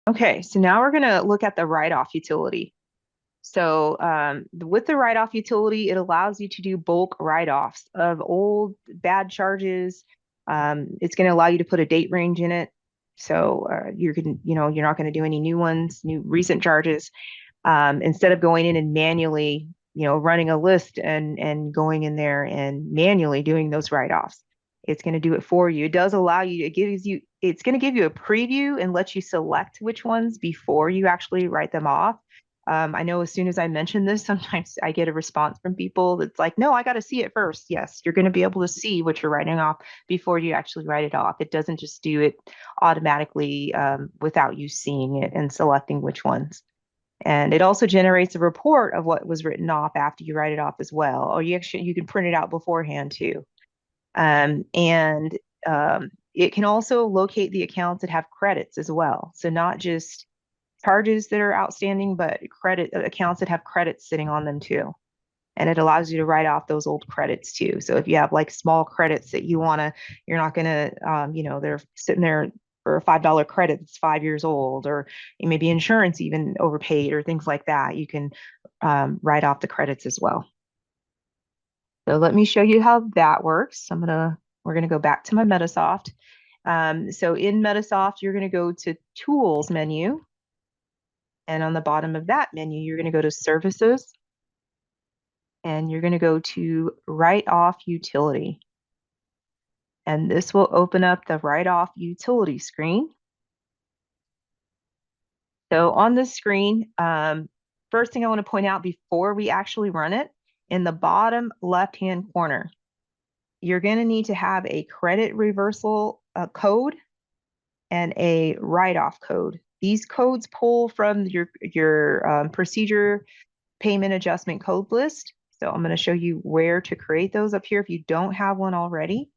Okay, so now we're going to look at the write-off utility. So with the write-off utility, it allows you to do bulk write-offs of old bad charges. It's going to allow you to put a date range in it. So you're not going to do any new ones, new recent charges. Instead of going in and manually, running a list and going in there and manually doing those write-offs. It's going to do it for you. It does allow you, it's going to give you a preview and let you select which ones before you actually write them off. I know as soon as I mention this, sometimes I get a response from people that's like, no, I got to see it first. Yes, you're going to be able to see what you're writing off before you actually write it off. It doesn't just do it automatically without you seeing it and selecting which ones. And it also generates a report of what was written off after you write it off as well. Or you can print it out beforehand too. And it can also locate the accounts that have credits as well. So not just charges that are outstanding, but credit accounts that have credits sitting on them too. And it allows you to write off those old credits too. So if you have like small credits that you're not gonna, they're sitting there for a $5 credit that's 5 years old, or maybe insurance even overpaid or things like that, you can write off the credits as well. So let me show you how that works. We're gonna go back to my Medisoft. So in Medisoft, you're gonna go to Tools menu. And on the bottom of that menu, you're gonna go to Services. And you're gonna go to Write-Off Utility. And this will open up the write-off utility screen. So on this screen, first thing I want to point out before we actually run it, in the bottom left-hand corner, you're going to need to have a credit reversal code and a write-off code. These codes pull from your procedure payment adjustment code list. So I'm going to show you where to create those up here if you don't have one already.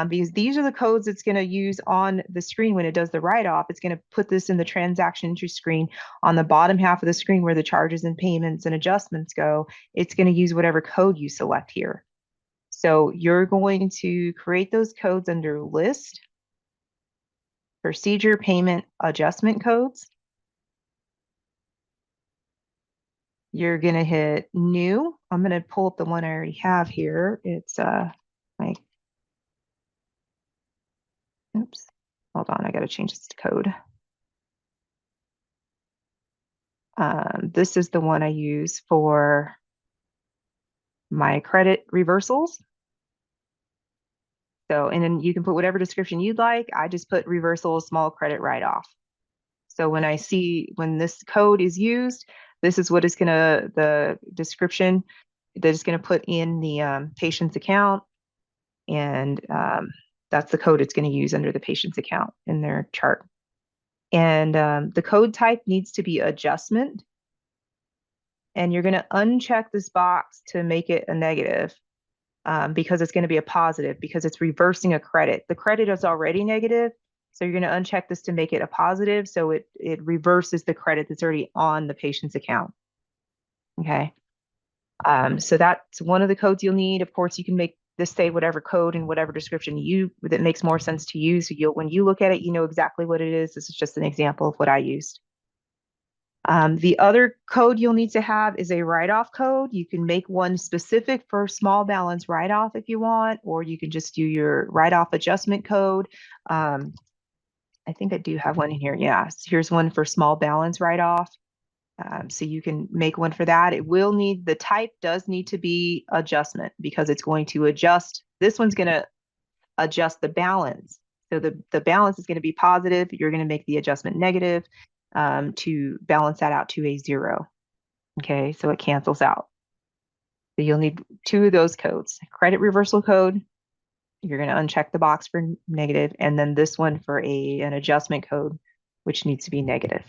Because these are the codes it's going to use on the screen when it does the write-off. It's going to put this in the transaction entry screen on the bottom half of the screen where the charges and payments and adjustments go. It's going to use whatever code you select here. So you're going to create those codes under List, Procedure Payment Adjustment Codes. You're going to hit New. I'm going to pull up the one I already have here. It's oops, hold on, I got to change this to code. This is the one I use for my credit reversals. So, and then you can put whatever description you'd like. I just put reversal small credit write-off. So when this code is used, this is what is the description that is going to put in the patient's account. And that's the code it's going to use under the patient's account in their chart. And the code type needs to be adjustment. And you're going to uncheck this box to make it a negative because it's going to be a positive because it's reversing a credit. The credit is already negative. So you're going to uncheck this to make it a positive. So it reverses the credit that's already on the patient's account. Okay. So that's one of the codes you'll need. Of course, you can make this say whatever code and whatever description that makes more sense to you. So when you look at it, you know exactly what it is. This is just an example of what I used. The other code you'll need to have is a write-off code. You can make one specific for small balance write-off if you want, or you can just do your write-off adjustment code. I think I do have one in here. Yeah, so here's one for small balance write-off. So you can make one for that. The type does need to be adjustment because it's going to adjust. This one's going to adjust the balance. So the balance is going to be positive. You're going to make the adjustment negative to balance that out to a 0. Okay, so it cancels out. So you'll need 2 of those codes. Credit reversal code, you're going to uncheck the box for negative, and then this one for an adjustment code, which needs to be negative.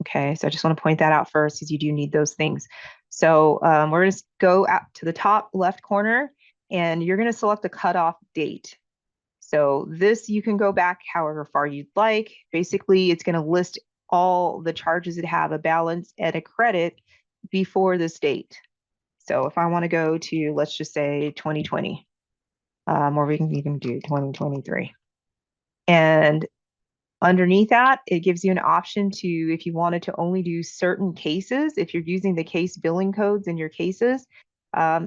Okay, so I just want to point that out first because you do need those things. So we're going to go out to the top left corner, and you're going to select the cutoff date. So this, you can go back however far you'd like. Basically, it's going to list all the charges that have a balance and a credit before this date. So if I want to go to, let's just say 2020, or we can even do 2023. And Underneath that, it gives you an option to, if you wanted to only do certain cases, if you're using the case billing codes in your cases,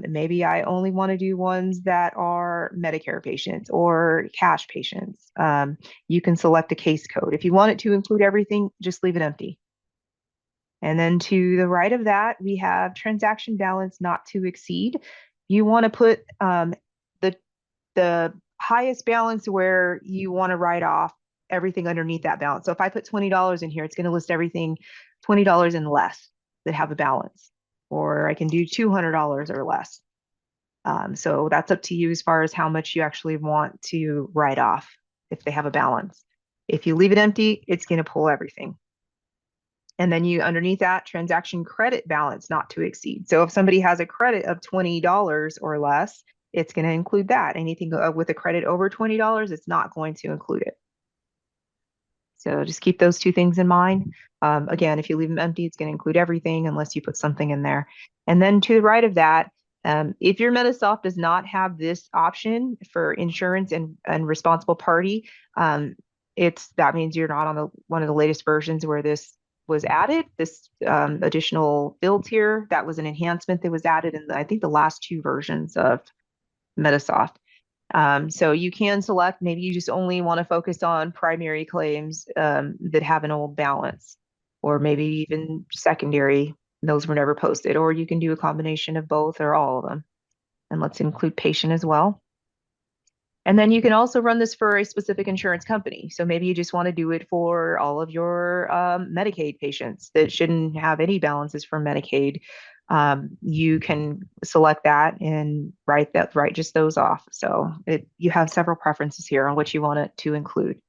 maybe I only want to do ones that are Medicare patients or cash patients. You can select a case code. If you want it to include everything, just leave it empty. And then to the right of that, we have transaction balance not to exceed. You want to put the highest balance where you want to write off everything underneath that balance. So if I put $20 in here, it's going to list everything $20 and less that have a balance, or I can do $200 or less. So that's up to you as far as how much you actually want to write off if they have a balance. If you leave it empty, it's going to pull everything. And then you underneath that, transaction credit balance not to exceed. So if somebody has a credit of $20 or less, it's going to include that. Anything with a credit over $20, it's not going to include it. So just keep those two things in mind. Again, if you leave them empty, it's going to include everything unless you put something in there. And then to the right of that, if your Medisoft does not have this option for insurance and responsible party, that means you're not on one of the latest versions where this was added. This additional fields here, that was an enhancement that was added in I think the last two versions of Medisoft. So you can select, maybe you just only want to focus on primary claims that have an old balance, or maybe even secondary, those were never posted, or you can do a combination of both or all of them. And let's include patient as well. And then you can also run this for a specific insurance company. So maybe you just want to do it for all of your Medicaid patients that shouldn't have any balances for Medicaid. You can select that and write just those off. So you have several preferences here on what you want it to include.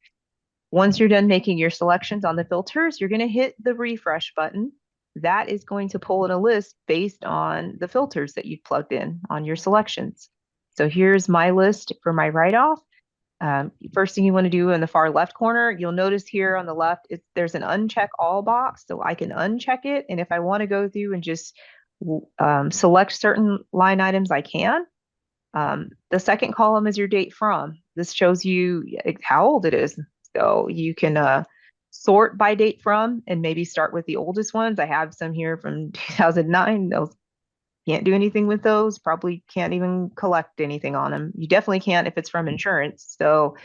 Once you're done making your selections on the filters, you're going to hit the refresh button. That is going to pull in a list based on the filters that you've plugged in on your selections. So here's my list for my write-off. First thing you want to do in the far left corner, you'll notice here on the left, there's an uncheck all box. So I can uncheck it. And if I want to go through and just select certain line items, I can. The second column is your date from. This shows you how old it is. So you can sort by date from and maybe start with the oldest ones. I have some here from 2009. Those can't do anything with those, probably can't even collect anything on them. You definitely can't if it's from insurance. So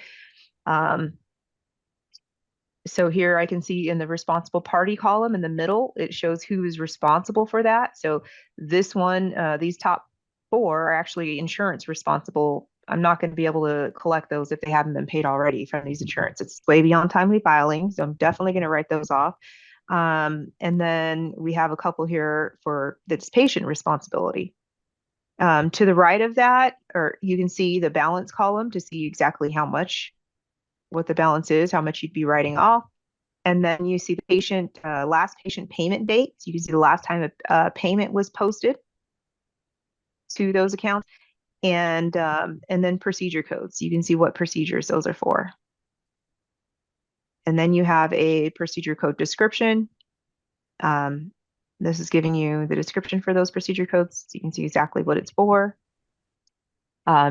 here I can see in the responsible party column in the middle, it shows who is responsible for that. So this one, these top four are actually insurance responsible. I'm not going to be able to collect those if they haven't been paid already from these insurance. It's way beyond timely filing. So I'm definitely going to write those off. And then we have a couple here for that's patient responsibility. To the right of that, or you can see the balance column to see exactly what the balance is, how much you'd be writing off. And then you see the patient, last patient payment date. So you can see the last time a payment was posted to those accounts. And then procedure codes. You can see what procedures those are for. And then you have a procedure code description. This is giving you the description for those procedure codes, so you can see exactly what it's for.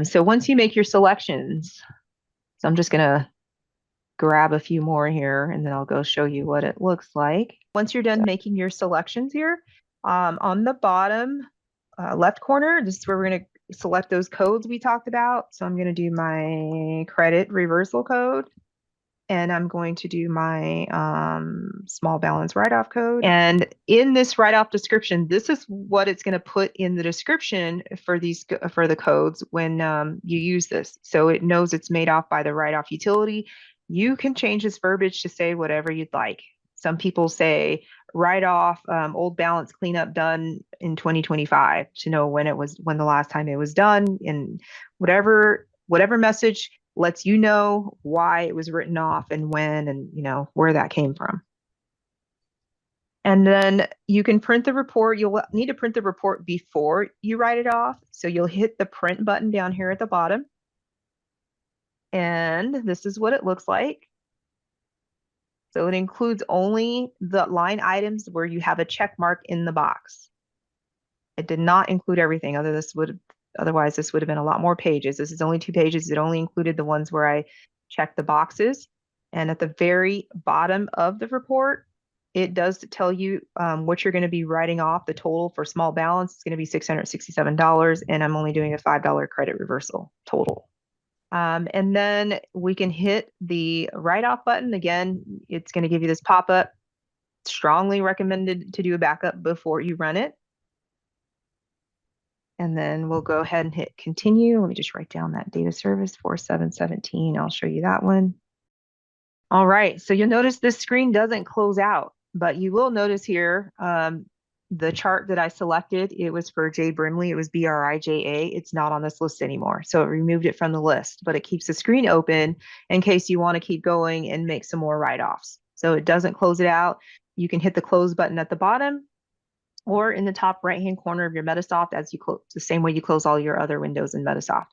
So once you make your selections, so I'm just going to grab a few more here, and then I'll go show you what it looks like. Once you're done making your selections here, on the bottom left corner, this is where we're going to select those codes we talked about. So I'm going to do my credit reversal code. And I'm going to do my small balance write-off code. And in this write-off description, this is what it's going to put in the description for the codes when you use this. So it knows it's made off by the write-off utility. You can change this verbiage to say whatever you'd like. Some people say write-off old balance cleanup done in 2025 to know when the last time it was done, and whatever message lets you know why it was written off and when, and where that came from. And then you can print the report. You'll need to print the report before you write it off. So you'll hit the print button down here at the bottom. And this is what it looks like. So it includes only the line items where you have a check mark in the box. It did not include everything. Otherwise, this would have been a lot more pages. This is only 2 pages. It only included the ones where I checked the boxes. And at the very bottom of the report, it does tell you what you're going to be writing off. The total for small balance is going to be $667, and I'm only doing a $5 credit reversal total. And then we can hit the write-off button. Again, it's going to give you this pop-up. Strongly recommended to do a backup before you run it. And then we'll go ahead and hit continue. Let me just write down that data service 4717. I'll show you that one. All right, so you'll notice this screen doesn't close out, but you will notice here the chart that I selected, it was for J Brimley, it was BRIJA. It's not on this list anymore. So it removed it from the list, but it keeps the screen open in case you want to keep going and make some more write-offs. So it doesn't close it out. You can hit the close button at the bottom or in the top right-hand corner of your Medisoft as you close, the same way you close all your other windows in Medisoft.